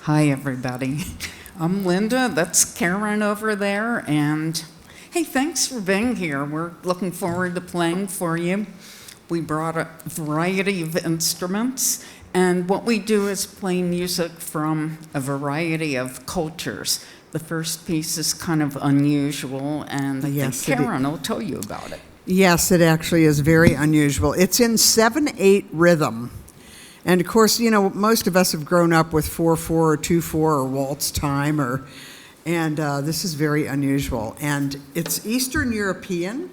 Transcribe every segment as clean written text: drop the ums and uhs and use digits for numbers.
Hi, everybody. I'm Linda. That's Karen over there. And hey, thanks for being here. We're looking forward to playing for you. We brought a variety of instruments. And what we do is play music from a variety of cultures. The first piece is kind of unusual, and I think Karen will tell you about it. Yes, it actually is very unusual. It's in 7/8 rhythm. And of course, you know, most of us have grown up with 4/4 or 2/4 or waltz time, and this is very unusual. And it's Eastern European,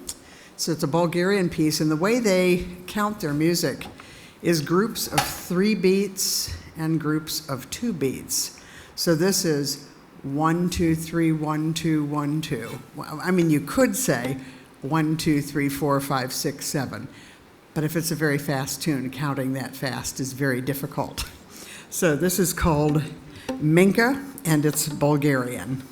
so it's a Bulgarian piece. And the way they count their music is groups of 3 beats and groups of 2 beats. So this is 1, 2, 3, 1, 2, 1, 2. Well, I mean, you could say 1, 2, 3, 4, 5, 6, 7. But if it's a very fast tune, counting that fast is very difficult. So this is called Minka, and it's Bulgarian.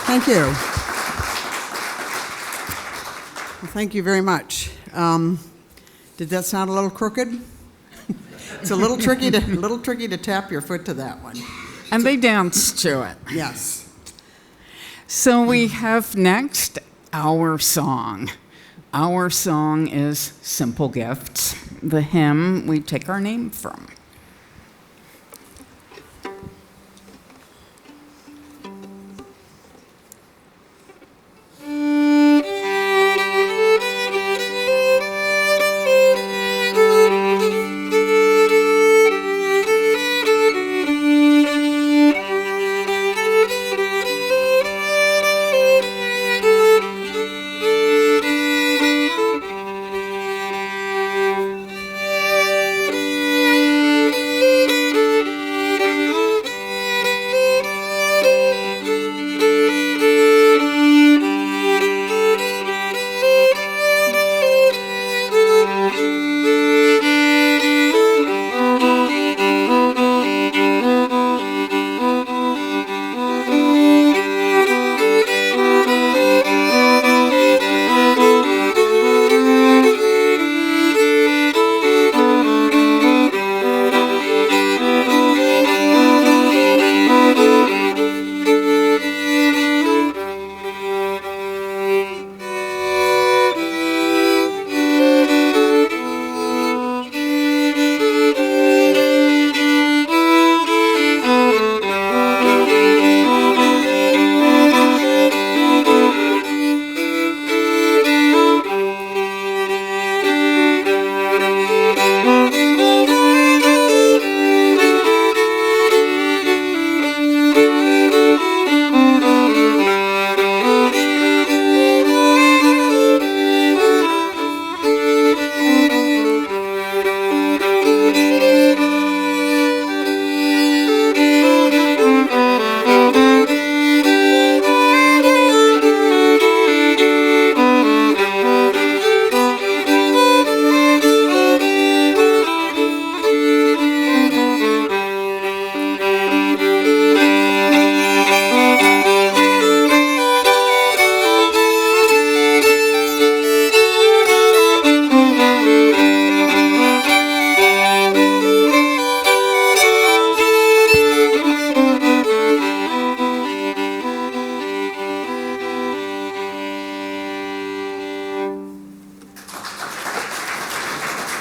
Thank you. Well, thank you very much. Did that sound a little crooked? It's a little tricky to tap your foot to that one. And they dance to it. Yes. So we have next Our Song. Our Song is Simple Gifts, the hymn we take our name from.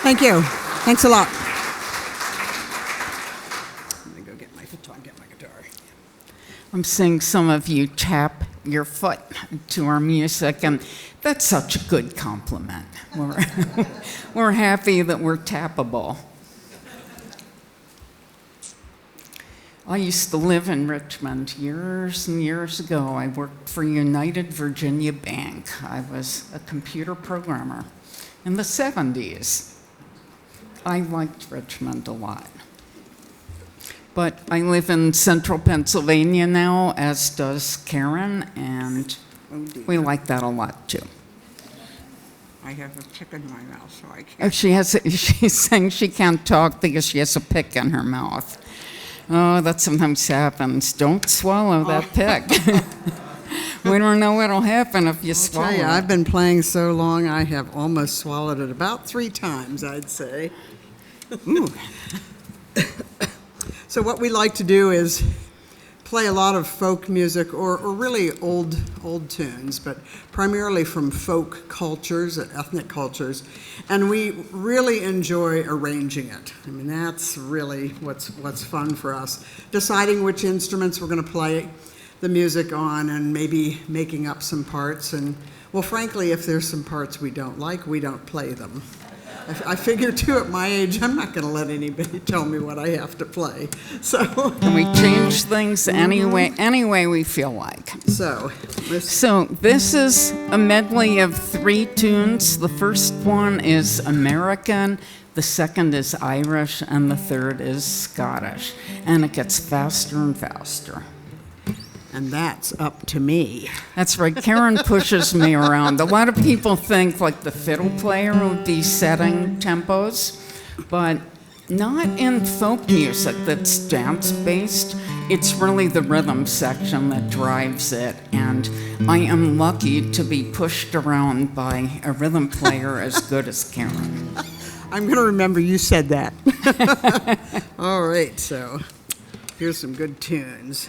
Thank you. Thanks a lot. Let me go get my guitar. I'm seeing some of you tap your foot to our music, and that's such a good compliment. We're happy that we're tappable. I used to live in Richmond years and years ago. I worked for United Virginia Bank. I was a computer programmer in the 70s. I liked Richmond a lot. But I live in central Pennsylvania now, as does Karen, and we like that a lot too. I have a pick in my mouth, so I Oh, can't. she's saying she can't talk because she has a pick in her mouth. Oh, that sometimes happens. Don't swallow that pick. We don't know what'll happen if you swallow Tell you, it. I've been playing so long, I have almost swallowed it about 3 times, I'd say. Ooh. So what we like to do is play a lot of folk music, or really old tunes, but primarily from folk cultures, ethnic cultures, and we really enjoy arranging it. I mean, that's really what's fun for us, deciding which instruments we're going to play the music on, and maybe making up some parts. And well, frankly, if there's some parts we don't like, we don't play them. I figure, too, at my age, I'm not going to let anybody tell me what I have to play. So, And we change things any way we feel like. So this is a medley of 3 tunes. The first one is American, the second is Irish, and the third is Scottish. And it gets faster and faster. And that's up to me. That's right. Karen pushes me around. A lot of people think like the fiddle player would be setting tempos, but not in folk music that's dance-based. It's really the rhythm section that drives it, and I am lucky to be pushed around by a rhythm player as good as Karen. I'm going to remember you said that. All right, so here's some good tunes.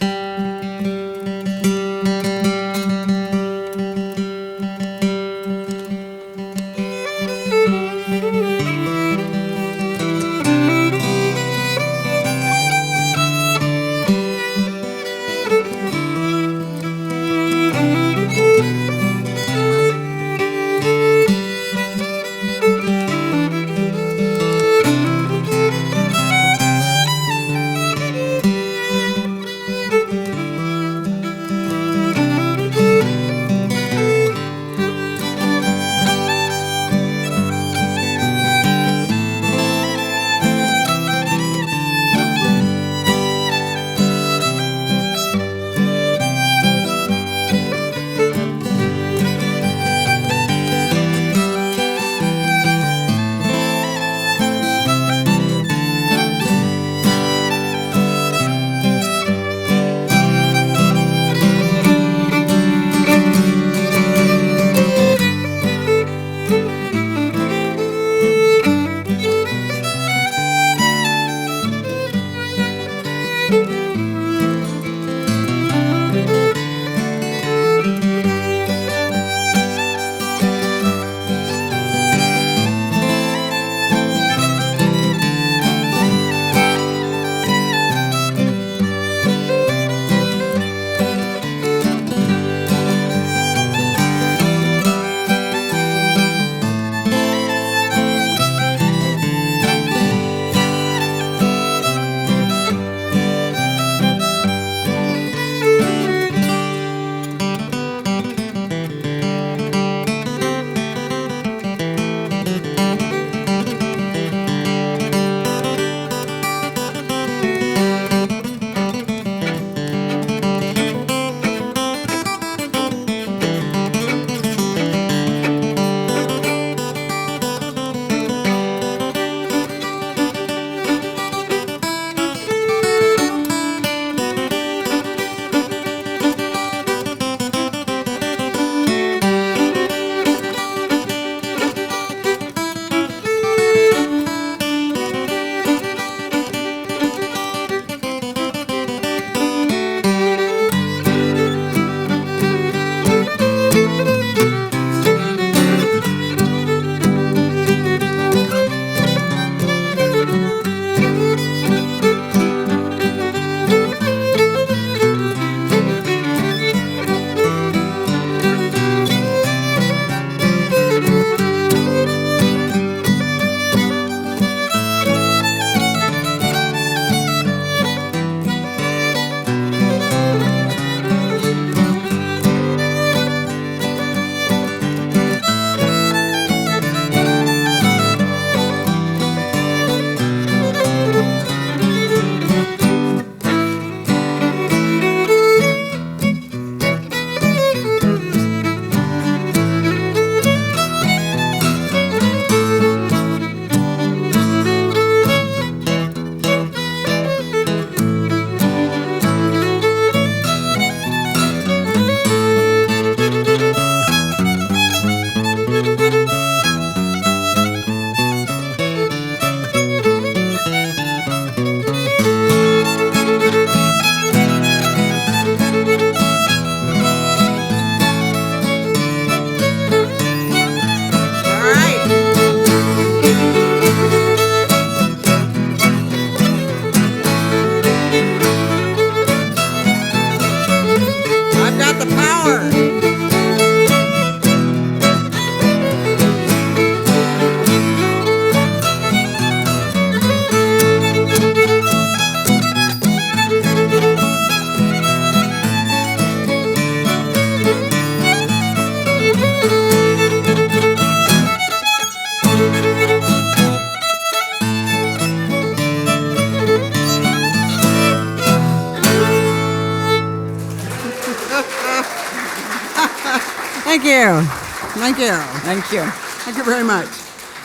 you. Thank you. Thank you. Thank you very much.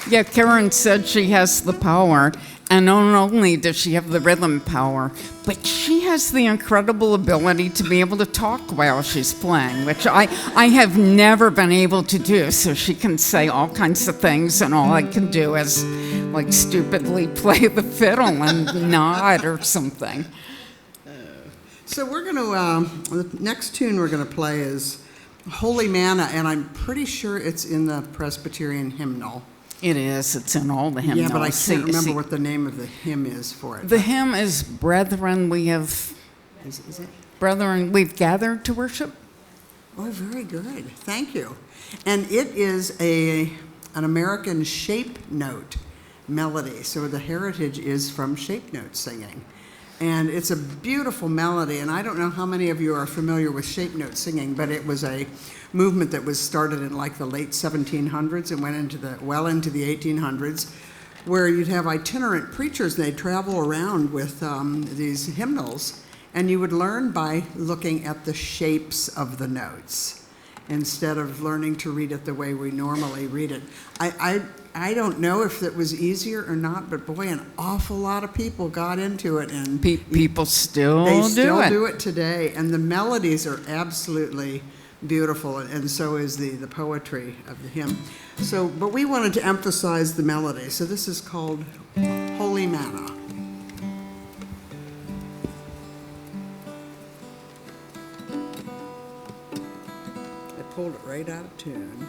Yeah, Karen said she has the power, and not only does she have the rhythm power, but she has the incredible ability to be able to talk while she's playing, which I have never been able to do. So she can say all kinds of things, and all I can do is like stupidly play the fiddle and nod or something. So we're going to, the next tune we're going to play is Holy Manna, and I'm pretty sure it's in the Presbyterian hymnal. It is. It's in all the hymnals. Yeah, but I can't remember what the name of the hymn is for it. The hymn is Brethren, we have... Is it? Brethren, we've gathered to worship. Oh, very good. Thank you. And it is an American shape note melody. So the heritage is from shape note singing. And it's a beautiful melody. And I don't know how many of you are familiar with shape note singing, but it was a movement that was started in like the late 1700s and went into the 1800s, where you'd have itinerant preachers, and they'd travel around with these hymnals, and you would learn by looking at the shapes of the notes instead of learning to read it the way we normally read it. I don't know if it was easier or not, but boy, an awful lot of people got into it, and People still they do still it. do it today, and the melodies are absolutely beautiful, and so is the poetry of the hymn. So, but we wanted to emphasize the melody, so this is called Holy Manna. I pulled it right out of tune.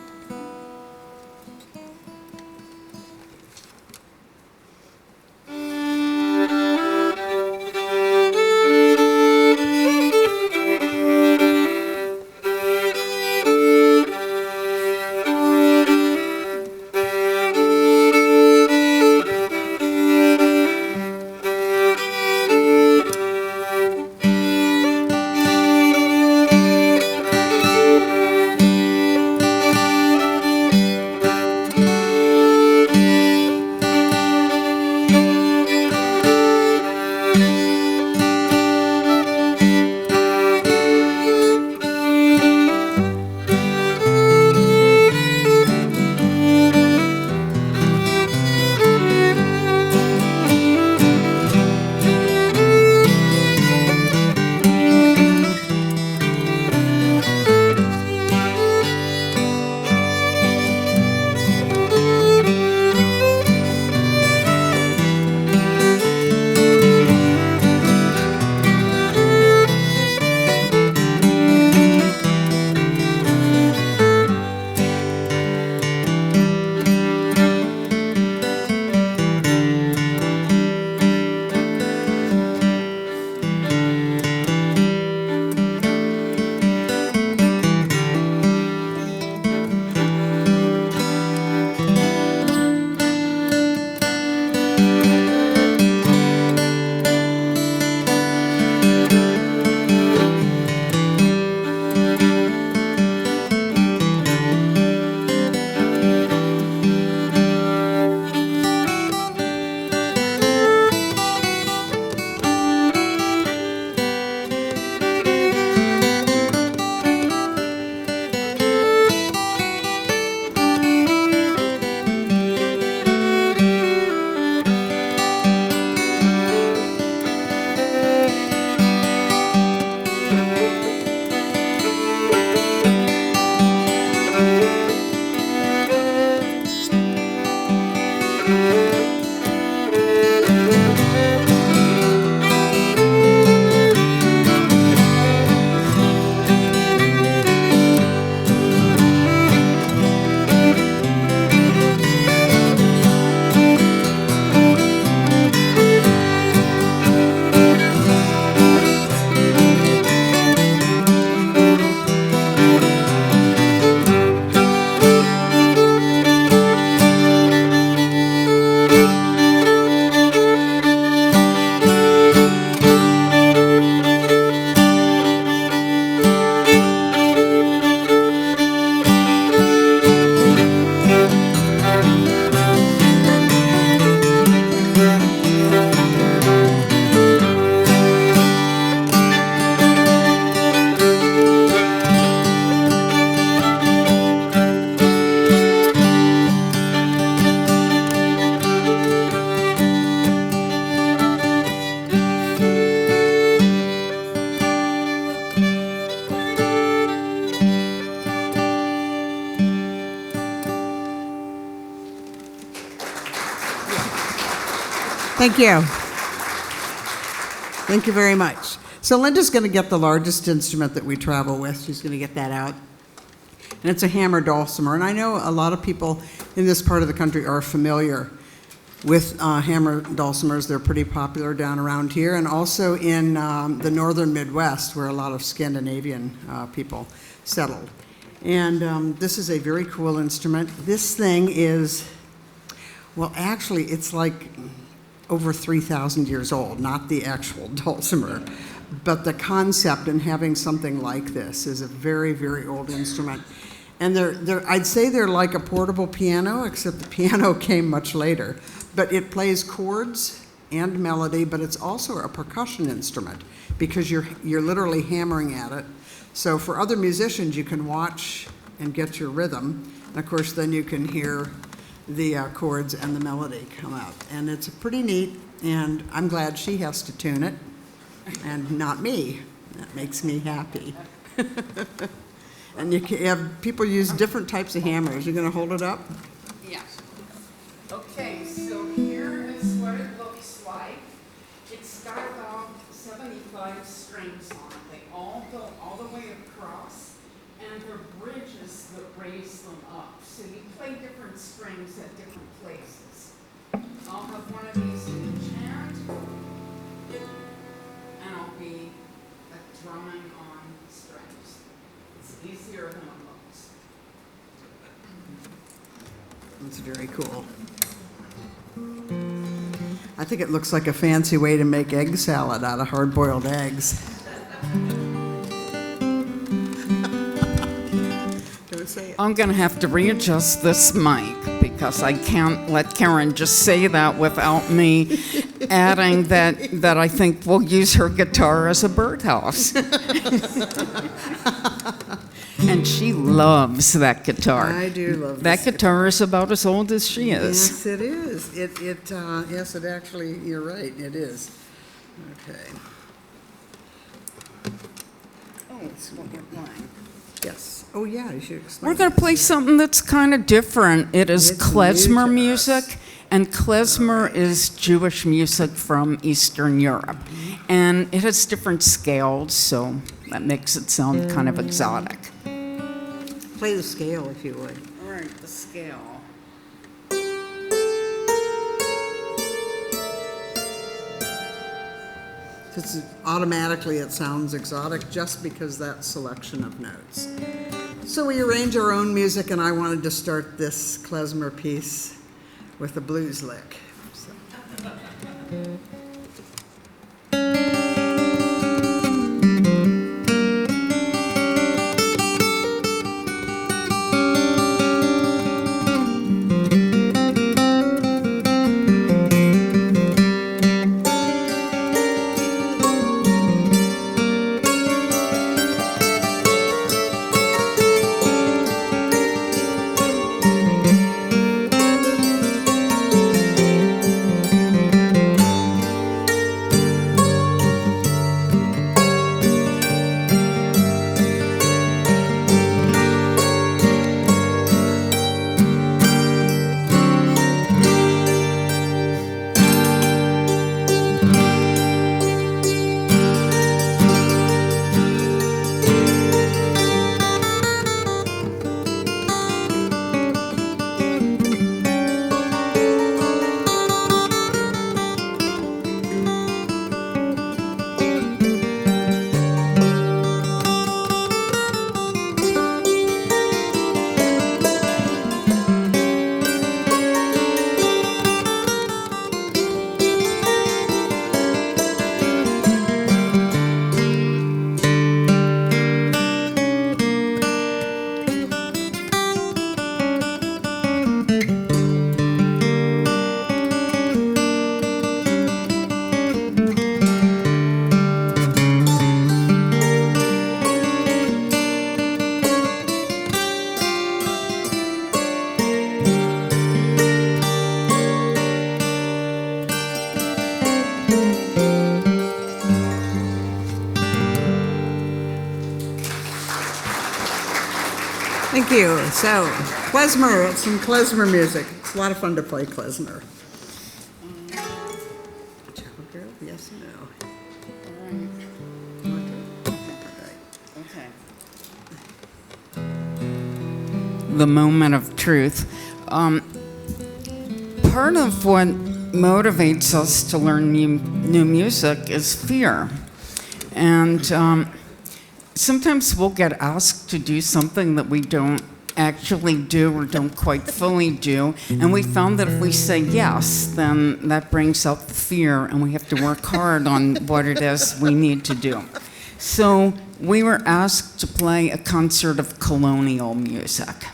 Thank you. Thank you very much. So Linda's going to get the largest instrument that we travel with. She's going to get that out. And it's a hammer dulcimer. And I know a lot of people in this part of the country are familiar with hammer dulcimers. They're pretty popular down around here, and also in the northern Midwest, where a lot of Scandinavian people settled. And this is a very cool instrument. This thing is, well, actually, it's like over 3,000 years old, not the actual dulcimer. But the concept in having something like this is a very, very old instrument. And I'd say they're like a portable piano, except the piano came much later. But it plays chords and melody, but it's also a percussion instrument because you're literally hammering at it. So for other musicians, you can watch and get your rhythm. And of course, then you can hear the chords and the melody come out. And it's pretty neat, and I'm glad she has to tune it and not me. That makes me happy. And you can have people use different types of hammers. You're going to hold it up? Yes. Okay, so here is what it looks like. It's got about 75 strings on it. They all go all the way across, and there are bridges that raise them up. So you play different strings at different places. I'll have one of these in enchant, and I'll be drumming on strings. It's easier than it looks. It's very cool. I think it looks like a fancy way to make egg salad out of hard-boiled eggs. Don't say it. I'm going to have to readjust this mic because I can't let Karen just say that without me adding that I think we'll use her guitar as a birdhouse. And she loves that guitar. I do love that this guitar. Is about as old as she is. Yes, it is. Yes, it actually, you're right, it is. Okay. Oh, it's what we're playing. Yes. Oh, yeah, you should explain. We're going to play something that's kind of different. It is It's klezmer new to us. music, and klezmer is Jewish music from Eastern Europe. And it has different scales, so that makes it sound kind of exotic. Play the scale, if you would. All right, the scale. Automatically, it sounds exotic just because that selection of notes. So we arrange our own music, and I wanted to start this klezmer piece with a blues lick. So. Thank you. So, klezmer, some klezmer music. It's a lot of fun to play klezmer. the moment of truth. Part of what motivates us to learn new music is fear. And sometimes we'll get asked to do something that we don't actually do or don't quite fully do. And we found that if we say yes, then that brings out the fear, and we have to work hard on what it is we need to do. So we were asked to play a concert of colonial music.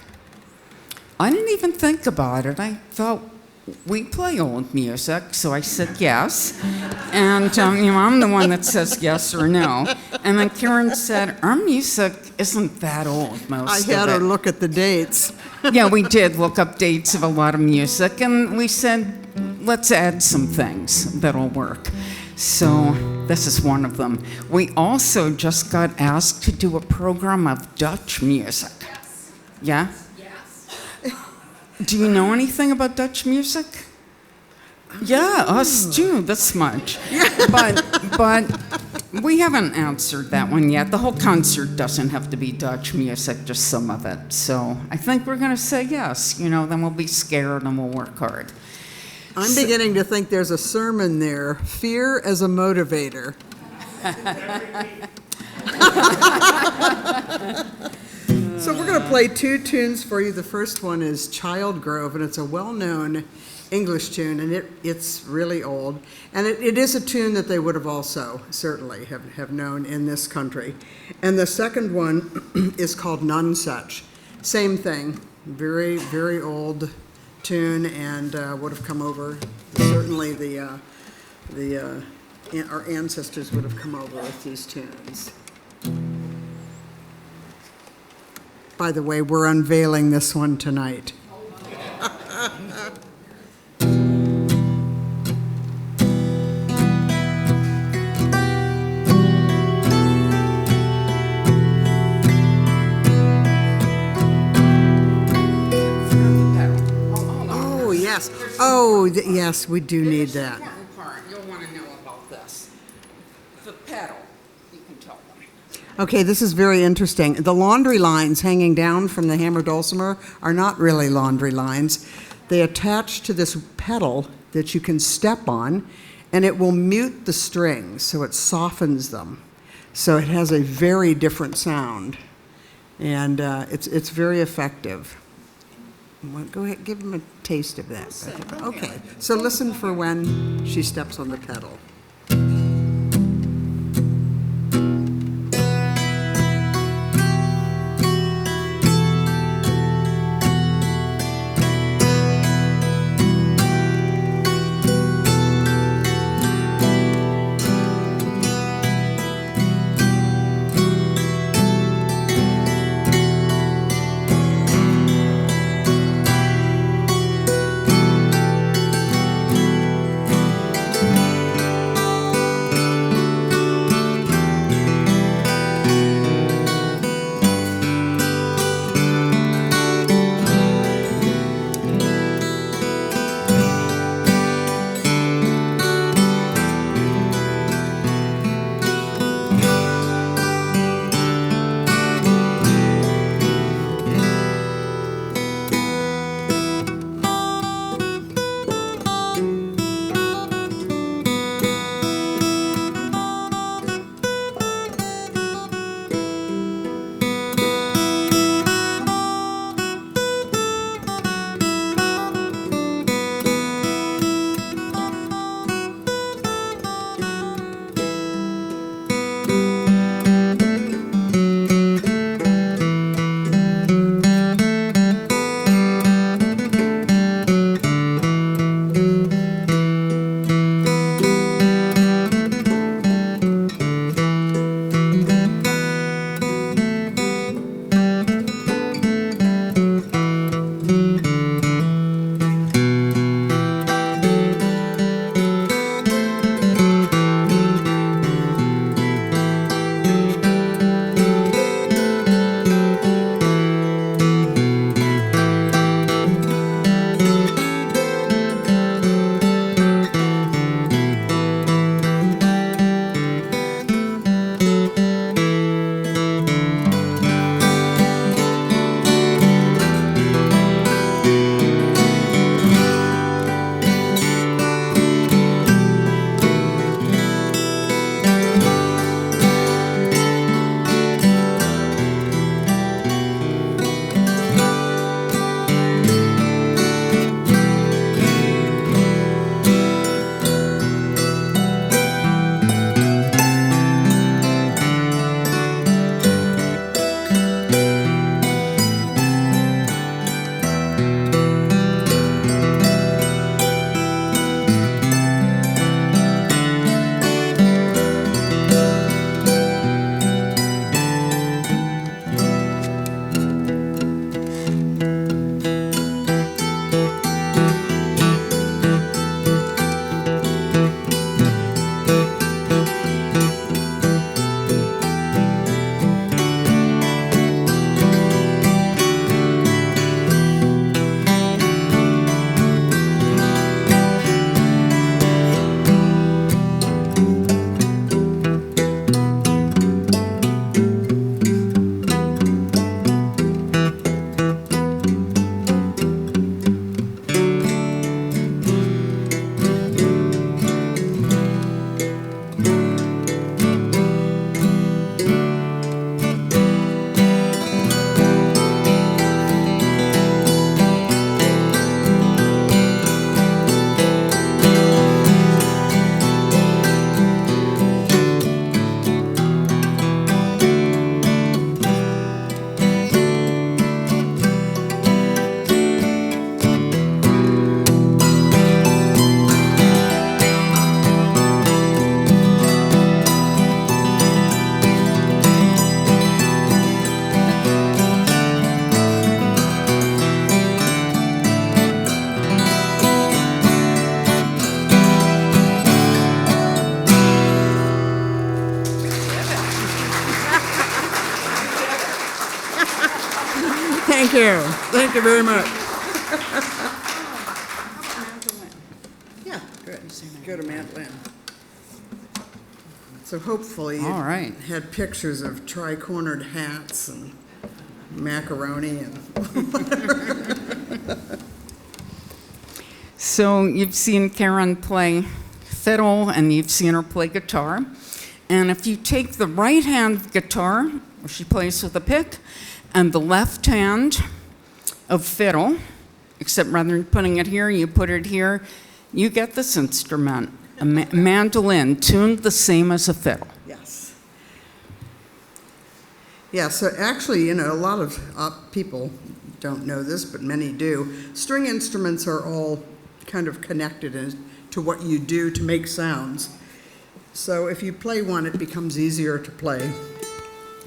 I didn't even think about it. I thought, we play old music, so I said yes. And I'm the one that says yes or no. And then Karen said, our music isn't that old, most of it. I had her look at the dates. Yeah, we did look up dates of a lot of music, and we said, let's add some things that'll work. So this is one of them. We also just got asked to do a program of Dutch music. Yes. Yeah? Yes. Do you know anything about Dutch music? Yeah, us too, this much. But we haven't answered that one yet. The whole concert doesn't have to be Dutch music, just some of it. So I think we're going to say yes. Then we'll be scared and we'll work hard. I'm beginning to think there's a sermon there, fear as a motivator. So we're going to play two tunes for you. The first one is Child Grove, and it's a well-known English tune, and it's really old. And it is a tune that they would have also certainly have known in this country. And the second one is called None Such. Same thing, very, very old tune, and would have come over. Certainly our ancestors would have come over with these tunes. By the way, we're unveiling this one tonight. Oh, yes. Oh, yes, we do need that. Important part. You'll want to know about this. The pedal. You can tell them. Okay, this is very interesting. The laundry lines hanging down from the hammer dulcimer are not really laundry lines. They attach to this pedal that you can step on, and it will mute the strings, so it softens them. So it has a very different sound, and it's very effective. Well, go ahead, give them a taste of that. Okay, so listen for when she steps on the pedal. Thank you. Thank you very much. Yeah, good. Go to mandolin. So hopefully you All right. had pictures of tri-cornered hats and macaroni and So you've seen Karen play fiddle and you've seen her play guitar. And if you take the right hand guitar, where she plays with a pick, and the left hand of fiddle, except rather than putting it here, you put it here, you get this instrument, a mandolin, tuned the same as a fiddle. yes. Yeah, so actually, a lot of people don't know this, but many do. String instruments are all kind of connected to what you do to make sounds. So if you play one, it becomes easier to play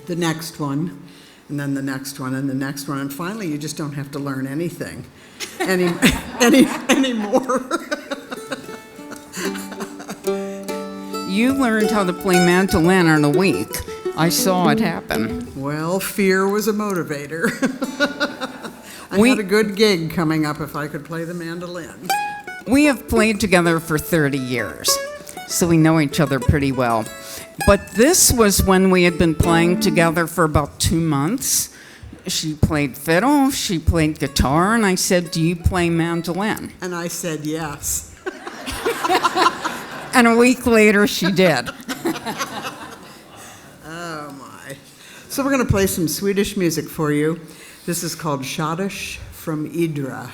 the next one, and then the next one, and the next one, and finally you just don't have to learn anything anymore. You learned how to play mandolin in a week. I saw it happen. Well, fear was a motivator. I had a good gig coming up if I could play the mandolin. We have played together for 30 years, so we know each other pretty well. But this was when we had been playing together for about 2 months. She played fiddle, she played guitar, and I said, "Do you play mandolin?" And I said yes. And a week later, she did. Oh my. So we're going to play some Swedish music for you. This is called Schadish from Idra.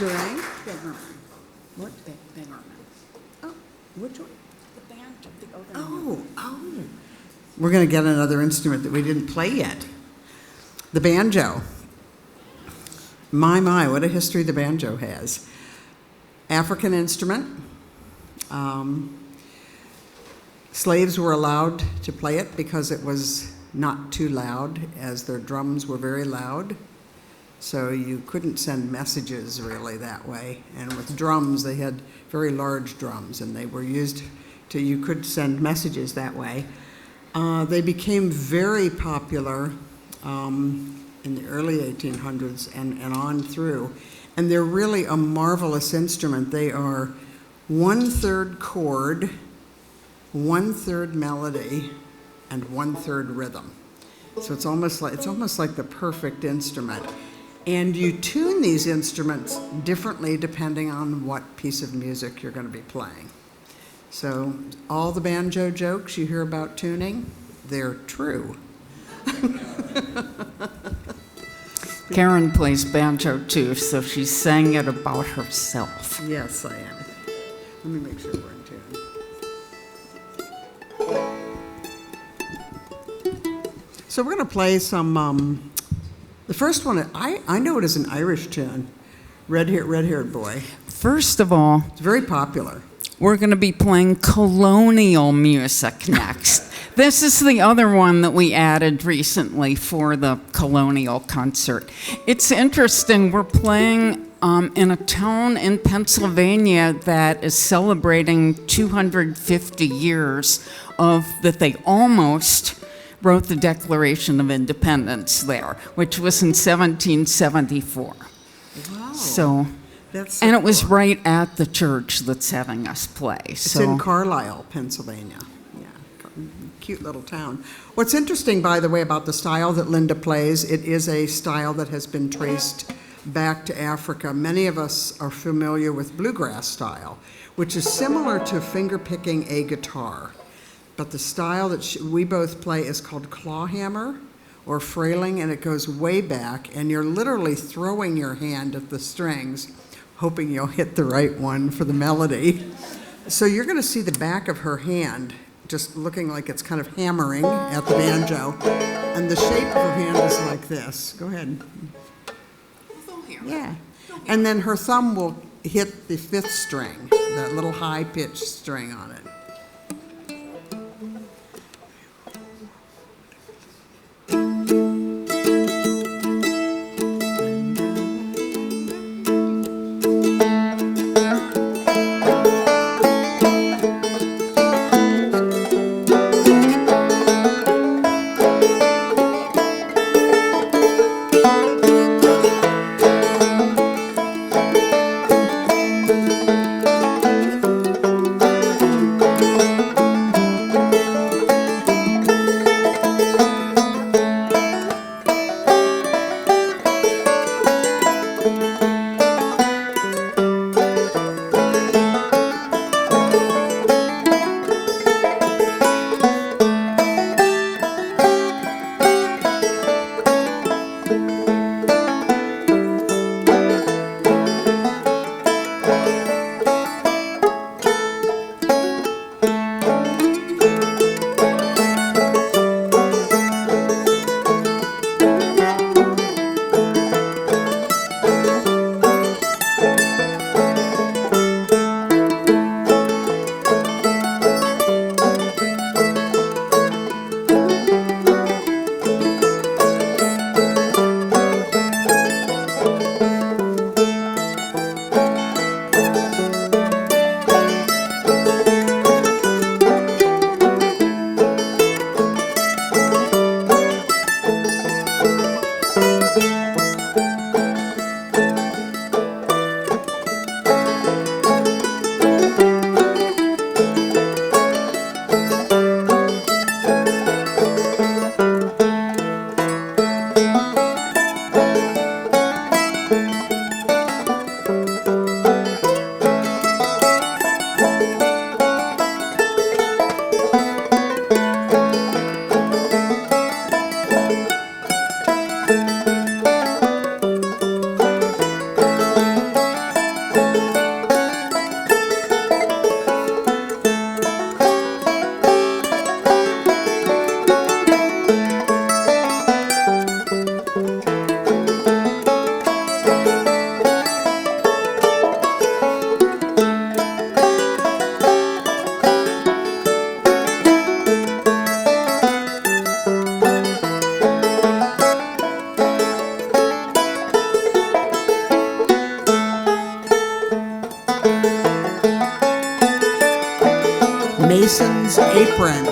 Durang? What? Oh, which one? The band of the other Oh. We're going to get another instrument that we didn't play yet. The banjo. My, what a history the banjo has. African instrument. Slaves were allowed to play it because it was not too loud, as their drums were very loud. So you couldn't send messages really that way. And with drums, they had very large drums, and they were used to, you could send messages that way. They became very popular in the early 1800s and on through. And they're really a marvelous instrument. They are 1/3 chord, 1/3 melody, and 1/3 rhythm. So it's almost like the perfect instrument. And you tune these instruments differently depending on what piece of music you're going to be playing. So all the banjo jokes you hear about tuning, they're true. Karen plays banjo too, so she's saying it about herself. Yes, I am. Let me make sure we're in tune. So we're going to play some, the first one, I know it as an Irish tune, Red-Haired Boy. First of all, It's very popular. we're going to be playing colonial music next. This is the other one that we added recently for the colonial concert. It's interesting, we're playing in a town in Pennsylvania that is celebrating 250 years of that they almost wrote the Declaration of Independence there, which was in 1774. Wow. So, That's and it was right at the church that's having us play. It's in Carlisle, Pennsylvania. Yeah, cute little town. What's interesting, by the way, about the style that Linda plays, it is a style that has been traced back to Africa. Many of us are familiar with bluegrass style, which is similar to fingerpicking a guitar. But the style that we both play is called clawhammer or frailing, and it goes way back, and you're literally throwing your hand at the strings, hoping you'll hit the right one for the melody. So you're going to see the back of her hand just looking like it's kind of hammering at the banjo, and the shape of her hand is like this. Go ahead. Yeah. And then her thumb will hit the 5th string, that little high-pitched string on it. Citizen's Apron.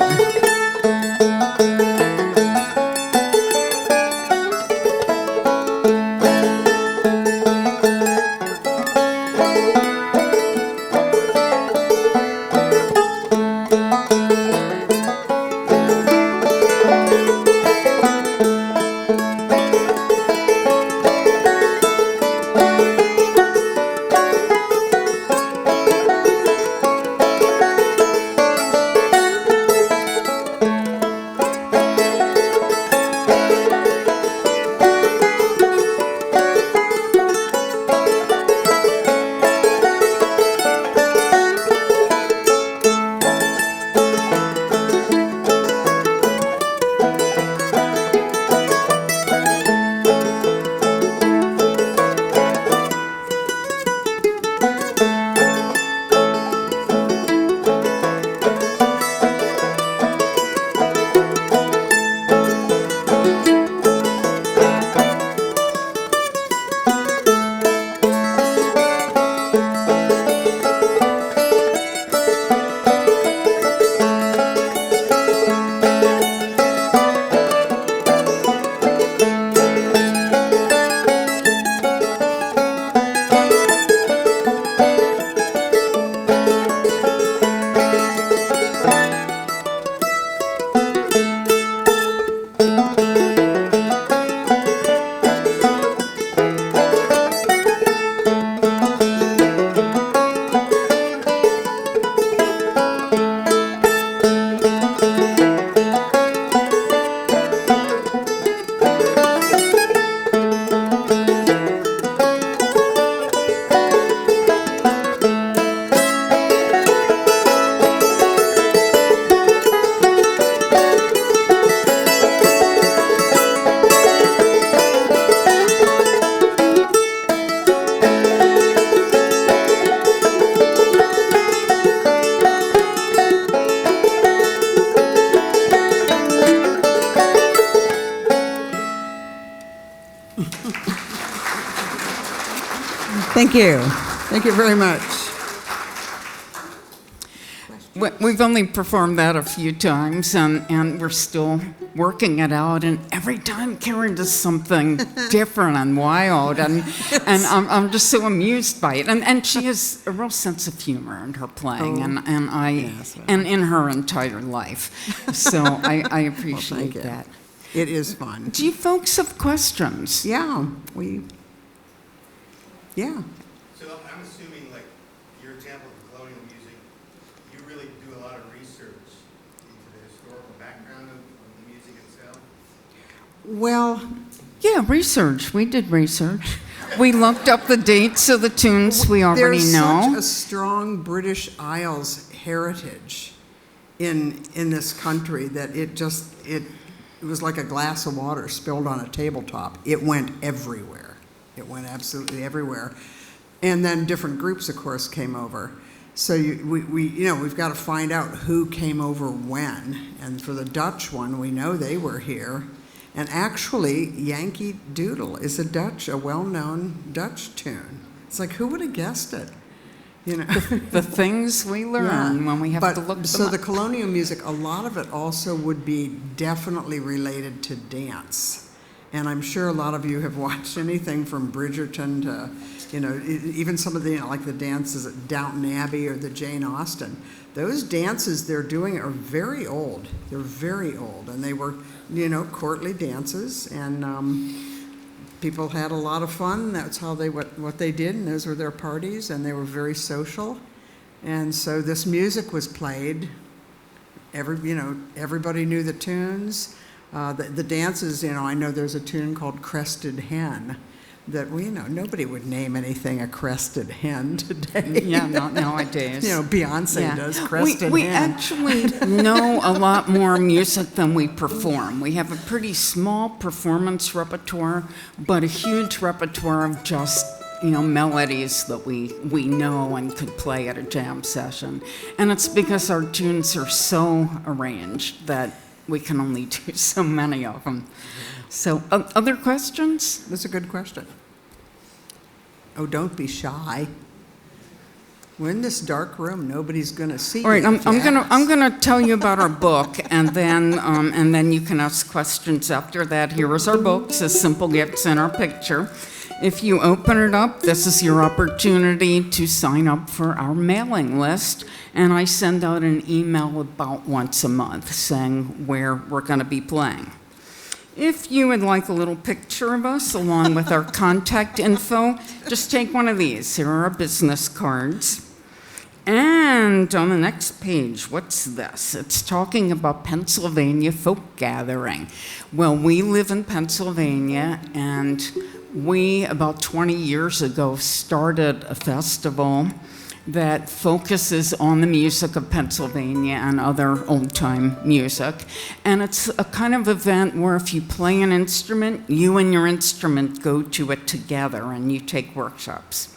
Thank you. Thank you very much. We've only performed that a few times, and we're still working it out. And every time Karen does something different and wild, and I'm just so amused by it. And she has a real sense of humor in her playing, and in her entire life. So I appreciate that. It is fun. Do you folks have questions? Yeah, yeah. So I'm assuming, like, your example of colonial music, you really do a lot of research into the historical background of the music itself? Well, Yeah, research. We did research. We looked up the dates of the tunes we already there's know. such a strong British Isles heritage in this country that it was like a glass of water spilled on a tabletop. It went everywhere. It went absolutely everywhere. And then different groups, of course, came over. So we've got to find out who came over when. And for the Dutch one, we know they were here. And actually, Yankee Doodle is a well-known Dutch tune. It's like, who would have guessed it? You know, The things we learn when we have to look them so up. the colonial music, a lot of it also would be definitely related to dance. And I'm sure a lot of you have watched anything from Bridgerton to, even some of the, like the dances at Downton Abbey or the Jane Austen. Those dances they're doing are very old. They're very old. And they were, courtly dances. And people had a lot of fun. That's how what they did, and those were their parties, and they were very social. And so this music was played. Everybody knew the tunes. The dances, I know there's a tune called Crested Hen that nobody would name anything a crested hen today. Yeah, not nowadays. Beyonce does Crested Hen. We actually know a lot more music than we perform. We have a pretty small performance repertoire, but a huge repertoire of just melodies that we know and could play at a jam session. And it's because our tunes are so arranged that we can only do so many of them. So, other questions? That's a good question. Oh, don't be shy. We're in this dark room. Nobody's going to see All right, you. I'm gonna tell you about our book, and then you can ask questions after that. Here is our book, says Simple Gifts in Our Picture. If you open it up, this is your opportunity to sign up for our mailing list, and I send out an email about once a month saying where we're gonna be playing. If you would like a little picture of us along with our contact info, just take one of these. Here are our business cards. And on the next page, what's this? It's talking about Pennsylvania folk gathering. Well, we live in Pennsylvania, and we, about 20 years ago, started a festival that focuses on the music of Pennsylvania and other old-time music. And it's a kind of event where if you play an instrument, you and your instrument go to it together and you take workshops.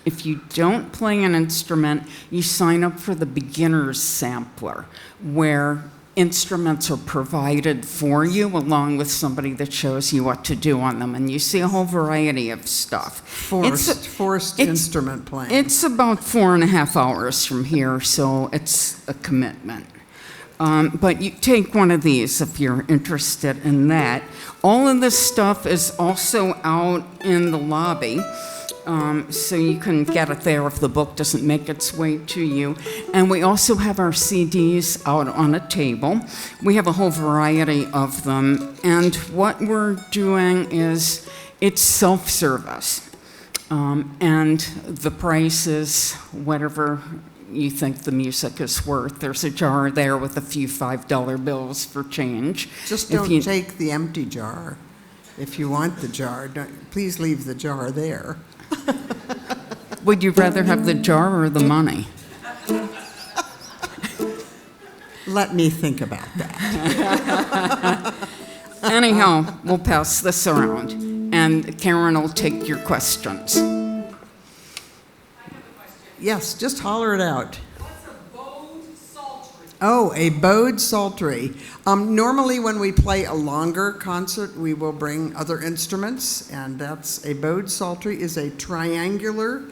If you don't play an instrument, you sign up for the beginner's sampler, where instruments are provided for you along with somebody that shows you what to do on them. And you see a whole variety of stuff. Forced instrument playing. It's about 4.5 hours from here, so it's a commitment. But you take one of these if you're interested in that. All of this stuff is also out in the lobby. So you can get it there if the book doesn't make its way to you. And we also have our CDs out on a table. We have a whole variety of them. And what we're doing is it's self-service. And the price is whatever you think the music is worth. There's a jar there with a few $5 bills for change. Just don't take the empty jar. If you want the jar, please leave the jar there. Would you rather have the jar or the money? Let me think about that. Anyhow, we'll pass this around, and Karen will take your questions. Yes, just holler it out. What's a bowed psaltery? Oh, a bowed psaltery. Normally when we play a longer concert, we will bring other instruments, and that's a bowed psaltery is a triangular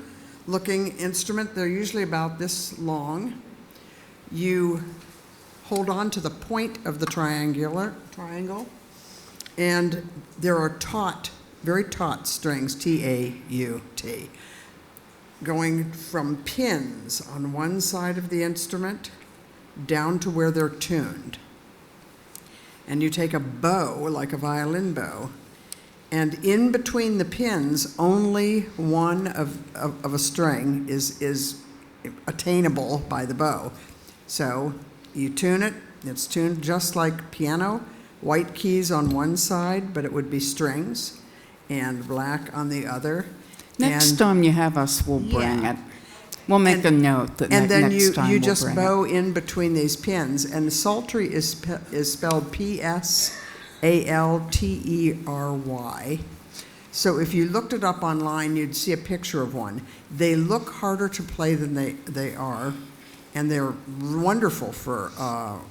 looking instrument. They're usually about this long. You hold on to the point of the triangle, and there are very taut strings, T-A-U-T, going from pins on one side of the instrument down to where they're tuned. And you take a bow, like a violin bow, and in between the pins, only one of a string is attainable by the bow. So you tune it, it's tuned just like piano, white keys on one side, but it would be strings, and black on the other. Next time you have us, we'll bring Yeah. it. We'll make a note that And then next time you we'll just bring bow in between these pins, and the psaltery is spelled P-S-A-L-T-E-R-Y. So if you looked it up online, you'd see a picture of one. They look harder to play than they are, and they're wonderful for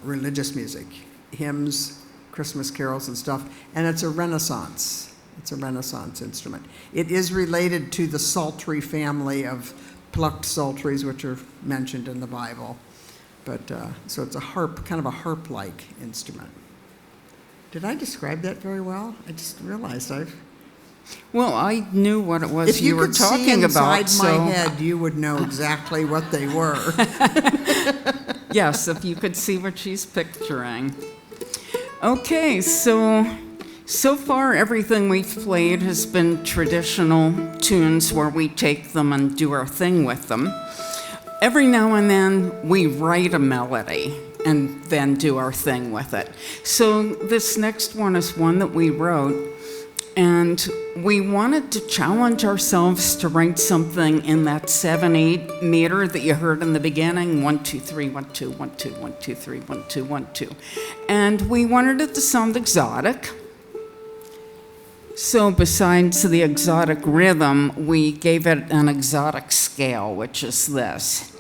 religious music, hymns, Christmas carols and stuff, and it's a Renaissance instrument. It is related to the psaltery family of plucked psalteries, which are mentioned in the Bible. But so it's a harp, kind of a harp-like instrument. Did I describe that very well? I just realized Well, I knew what it was if you were could see talking about. inside my head, you would know exactly what they were. Yes, if you could see what she's picturing. Okay, so far everything we've played has been traditional tunes where we take them and do our thing with them. Every now and then we write a melody and then do our thing with it. So this next one is one that we wrote, and we wanted to challenge ourselves to write something in that 7/8 meter that you heard in the beginning, 1 2 3 1 2 1 2 1 2 3 1 2 1 2, and we wanted it to sound exotic. So besides the exotic rhythm, we gave it an exotic scale, which is this.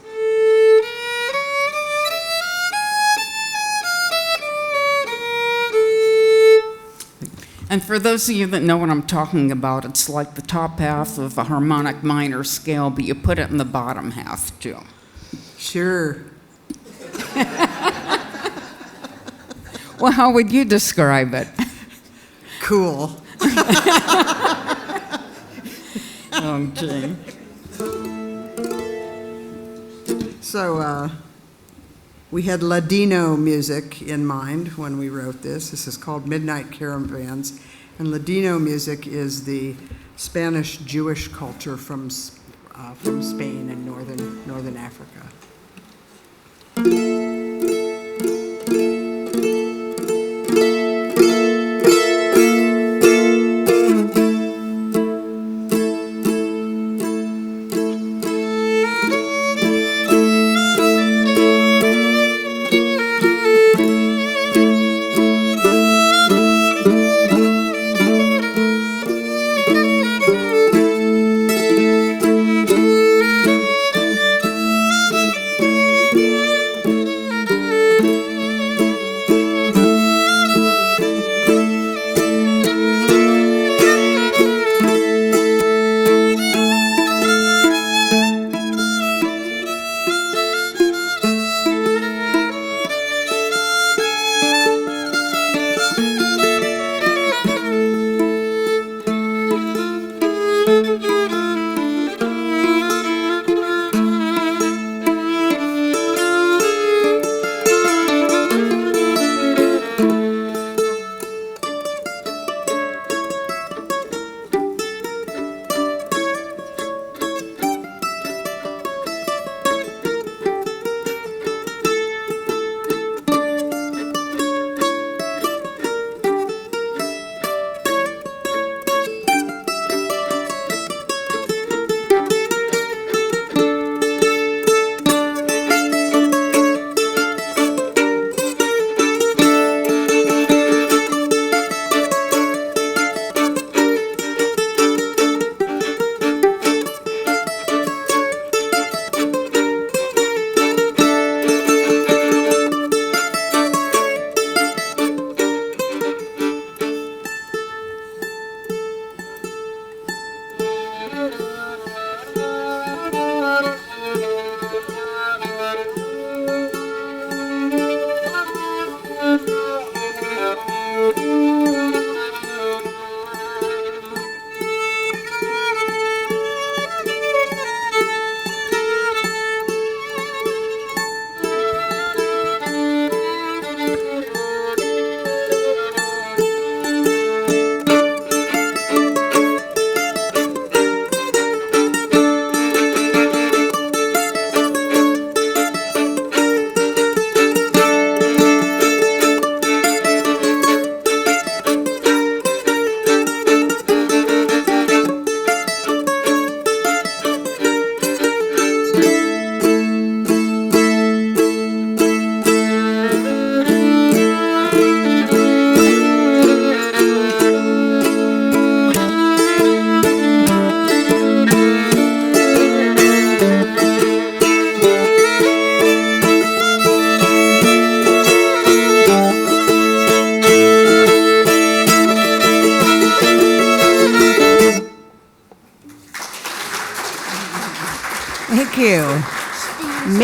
And for those of you that know what I'm talking about, it's like the top half of a harmonic minor scale, but you put it in the bottom half too. Sure. Well, how would you describe it? Cool. Oh, gee. So we had Ladino music in mind when we wrote this. This is called Midnight Caravans. And Ladino music is the Spanish Jewish culture from Spain and northern Africa. Thank you.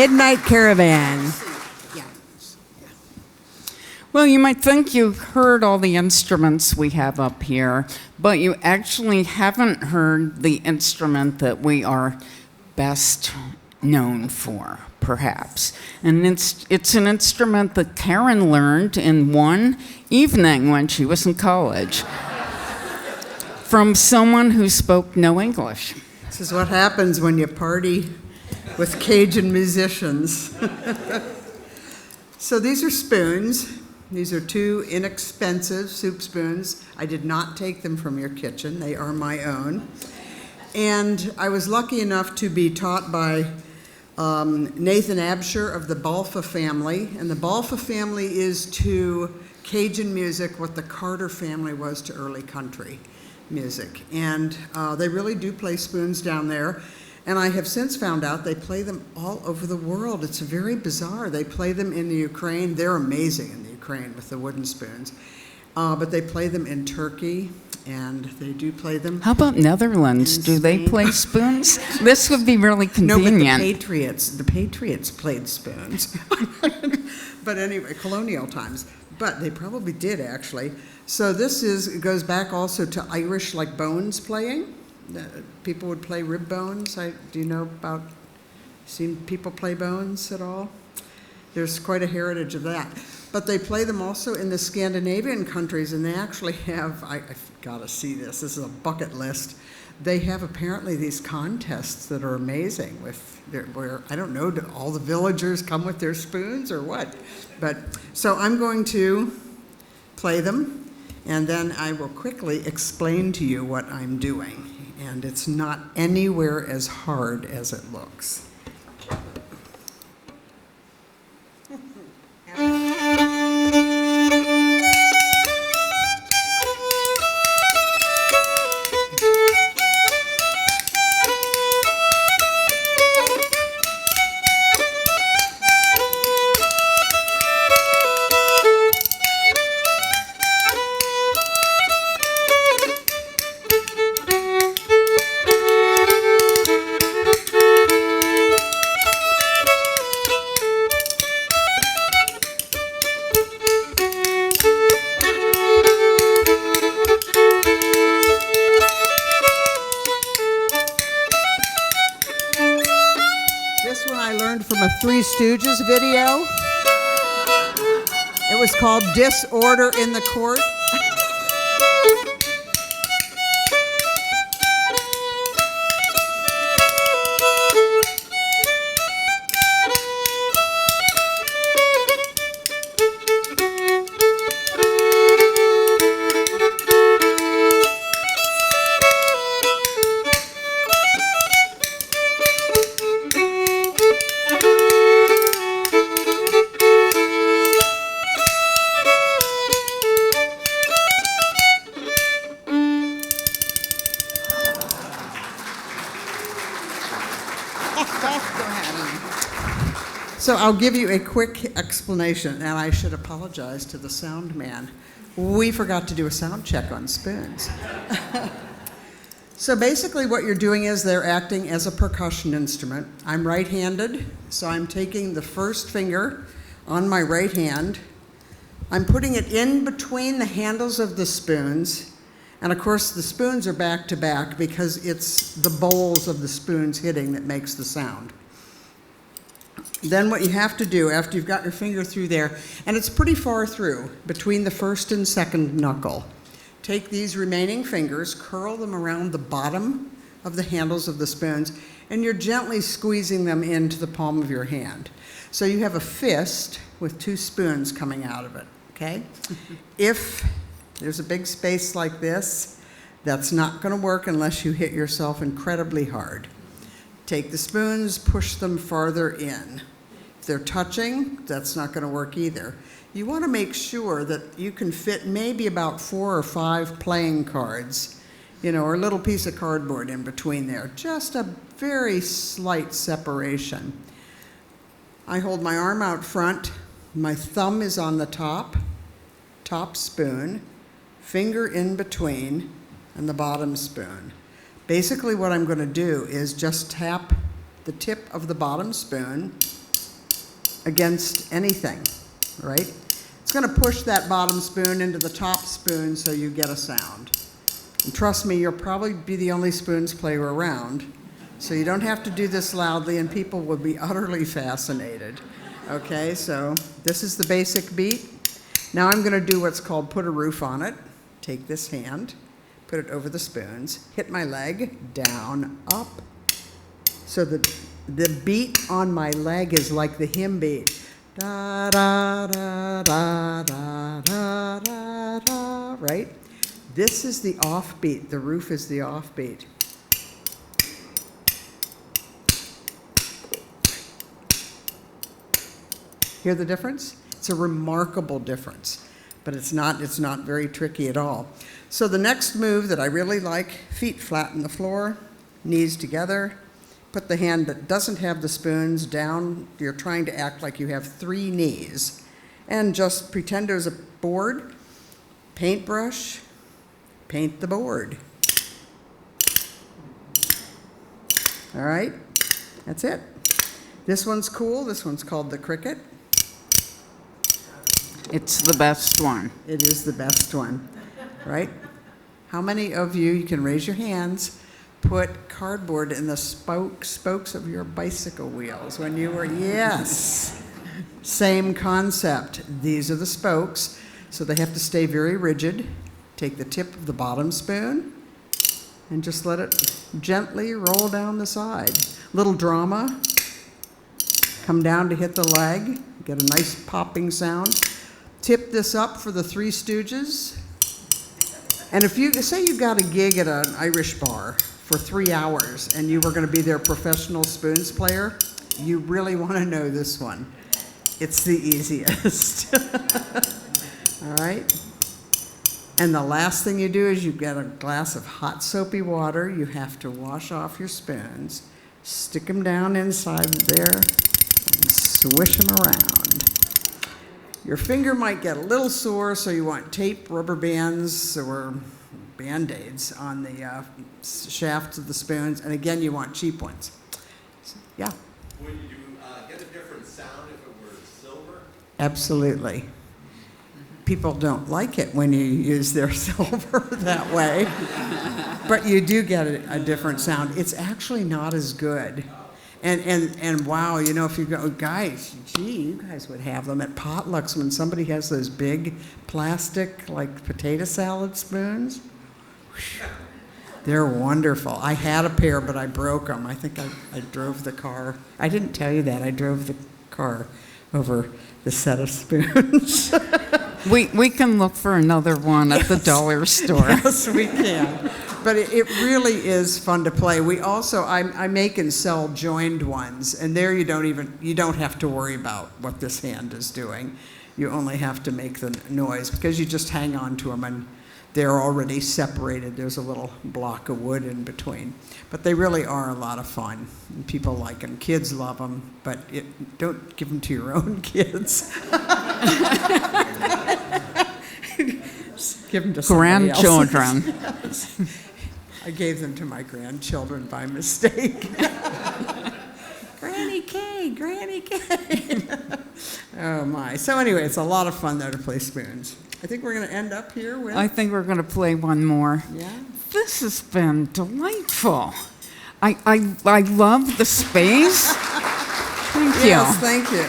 Midnight Caravan. Well, you might think you've heard all the instruments we have up here, but you actually haven't heard the instrument that we are best known for, perhaps. And it's an instrument that Karen learned in one evening when she was in college from someone who spoke no English. This is what happens when you party with Cajun musicians. So these are spoons. These are two inexpensive soup spoons. I did not take them from your kitchen. They are my own. And I was lucky enough to be taught by Nathan Absher of the Balfa family. And the Balfa family is to Cajun music what the Carter family was to early country music. And they really do play spoons down there. And I have since found out they play them all over the world. It's very bizarre. They play them in the Ukraine. They're amazing in the Ukraine with the wooden spoons. But they play them in Turkey, and they do play them. How about Netherlands? In Do they Spain. play spoons? This would be really No, but convenient. the Patriots played spoons. But anyway, colonial times. But they probably did, actually. So it goes back also to Irish, like bones playing. People would play rib bones. Do you know about, seen people play bones at all? There's quite a heritage of that. But they play them also in the Scandinavian countries, and they actually have, I've got to see this is a bucket list. They have apparently these contests that are amazing where, I don't know, do all the villagers come with their spoons or what? But, so I'm going to play them, and then I will quickly explain to you what I'm doing. And it's not anywhere as hard as it looks. This one I learned from a Three Stooges video. It was called Disorder in the Court. So I'll give you a quick explanation, and I should apologize to the sound man. We forgot to do a sound check on spoons. So basically what you're doing is they're acting as a percussion instrument. I'm right-handed, so I'm taking the first finger on my right hand. I'm putting it in between the handles of the spoons, and of course the spoons are back to back because it's the bowls of the spoons hitting that makes the sound. Then what you have to do after you've got your finger through there, and it's pretty far through, between the first and second knuckle, take these remaining fingers, curl them around the bottom of the handles of the spoons, and you're gently squeezing them into the palm of your hand. So you have a fist with two spoons coming out of it, okay? If there's a big space like this, that's not going to work unless you hit yourself incredibly hard. Take the spoons, push them farther in. If they're touching, that's not going to work either. You want to make sure that you can fit maybe about 4 or 5 playing cards, or a little piece of cardboard in between there. Just a very slight separation. I hold my arm out front. My thumb is on the top spoon, finger in between, and the bottom spoon. Basically what I'm going to do is just tap the tip of the bottom spoon against anything, right? It's going to push that bottom spoon into the top spoon so you get a sound. And trust me, you'll probably be the only spoons player around, so you don't have to do this loudly and people will be utterly fascinated. Okay, so this is the basic beat. Now I'm going to do what's called put a roof on it. Take this hand, put it over the spoons, hit my leg, down, up. So the beat on my leg is like the hymn beat. Da, da, da, da, da, da, da, da, right? This is the off beat. The roof is the off beat. Hear the difference? It's a remarkable difference, but it's not very tricky at all. So the next move that I really like, feet flat on the floor, knees together, put the hand that doesn't have the spoons down. You're trying to act like you have 3 knees, and just pretend there's a board. paintbrush, paint the board. All right, that's it. This one's cool. This one's called the Cricket. It's the best one. It is the best one, right? How many of you can raise your hands, put cardboard in the spokes of your bicycle wheels when you were, yes. Same concept. These are the spokes, so they have to stay very rigid. Take the tip of the bottom spoon and just let it gently roll down the side. Little drama. Come down to hit the leg, get a nice popping sound. Tip this up for the Three Stooges. And if you say you've got a gig at an Irish bar for 3 hours and you were going to be their professional spoons player, you really want to know this one. It's the easiest. All right? And the last thing you do is you get a glass of hot soapy water. You have to wash off your spoons, stick them down inside there, and swish them around. Your finger might get a little sore, so you want tape, rubber bands, or Band-Aids on the shafts of the spoons. And again, you want cheap ones. Yeah. Would you get a different sound if it were silver? Absolutely. People don't like it when you use their silver that way, but you do get a different sound. It's actually not as good. And wow, you know, if you go, guys, gee, you guys would have them at potlucks when somebody has those big plastic, like potato salad spoons. They're wonderful. I had a pair, but I broke them. I think I drove the car. I didn't tell you that. I drove the car over the set of spoons. We can look for another one at the dollar store. Yes, we can. But it really is fun to play. We also, I make and sell joined ones, and there you don't have to worry about what this hand is doing. You only have to make the noise because you just hang on to them and they're already separated. There's a little block of wood in between. But they really are a lot of fun. And people like them. Kids love them, but don't give them to your own kids. Give them to somebody else. Grandchildren. I gave them to my grandchildren by mistake. Granny K, Granny K. Oh my. So anyway, it's a lot of fun though to play spoons. I think we're going to end up here with. I think we're going to play one more. Yeah. This has been delightful. I love the space. Thank you. Yes, thank you.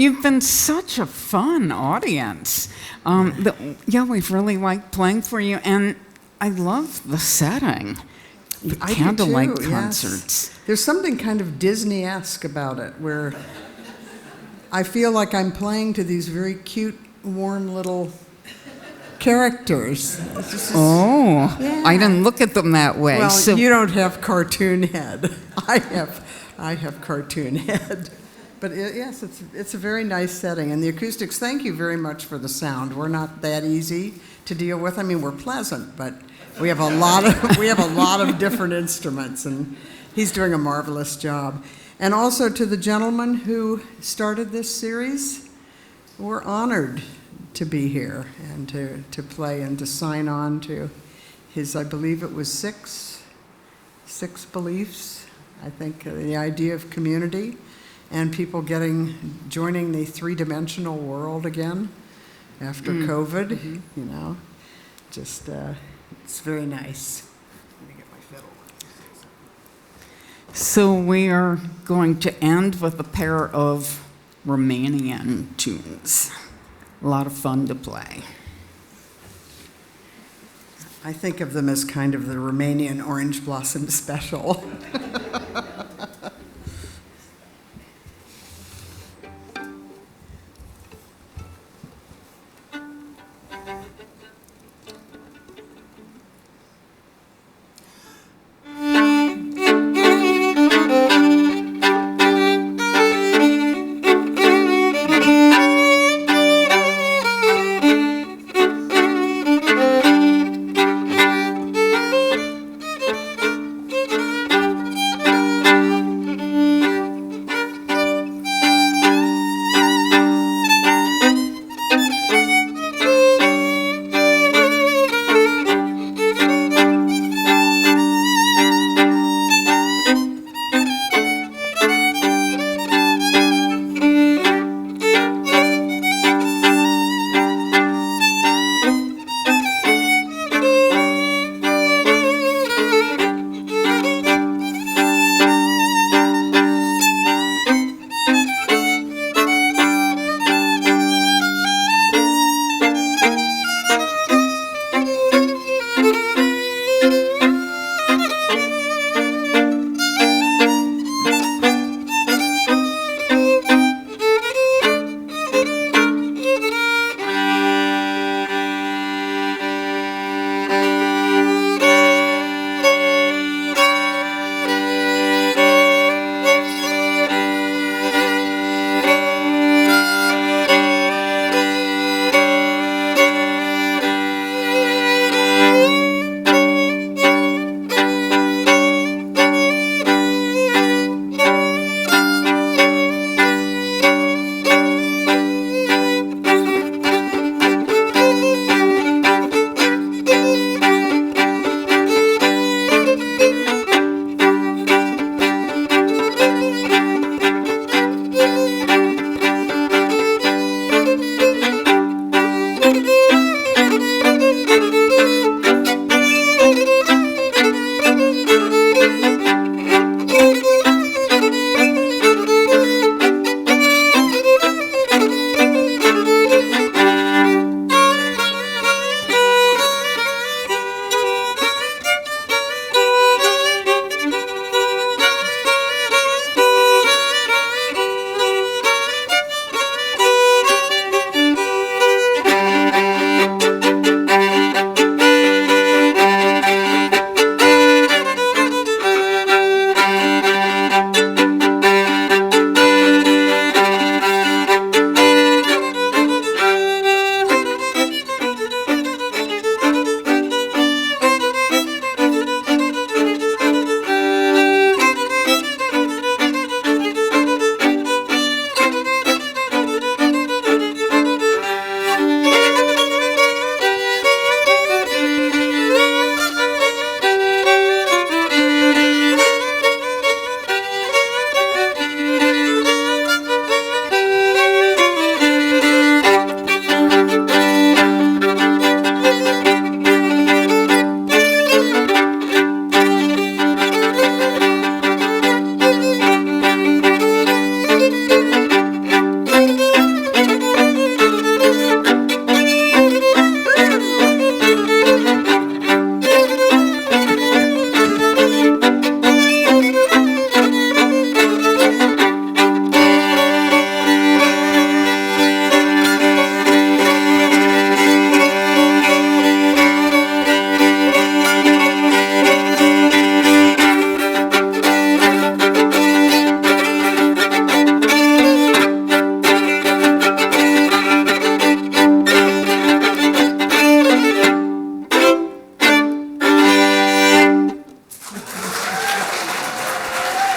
You've been such a fun audience. We've really liked playing for you, and I love the setting. The I do candlelight too, concerts. Yes. There's something kind of Disney-esque about it, where I feel like I'm playing to these very cute, warm little characters. Oh, Yeah. I didn't look at them that way. Well, so you don't have cartoon head. I have cartoon head. But yes, it's a very nice setting. And the acoustics, thank you very much for the sound. We're not that easy to deal with. I mean, we're pleasant, but we have a lot of different instruments, and he's doing a marvelous job. And also to the gentleman who started this series, we're honored to be here and to play and to sign on to his, I believe it was six beliefs, I think, the idea of community and people joining the three-dimensional world again after COVID, you know, just, it's very nice. Let me get my fiddle. So we are going to end with a pair of Romanian tunes. A lot of fun to play. I think of them as kind of the Romanian Orange Blossom Special.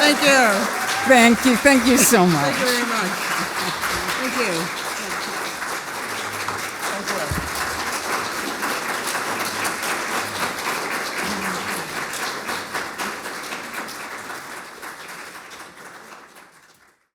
Thank you. Thank you so much. Thank you very much. Thank you.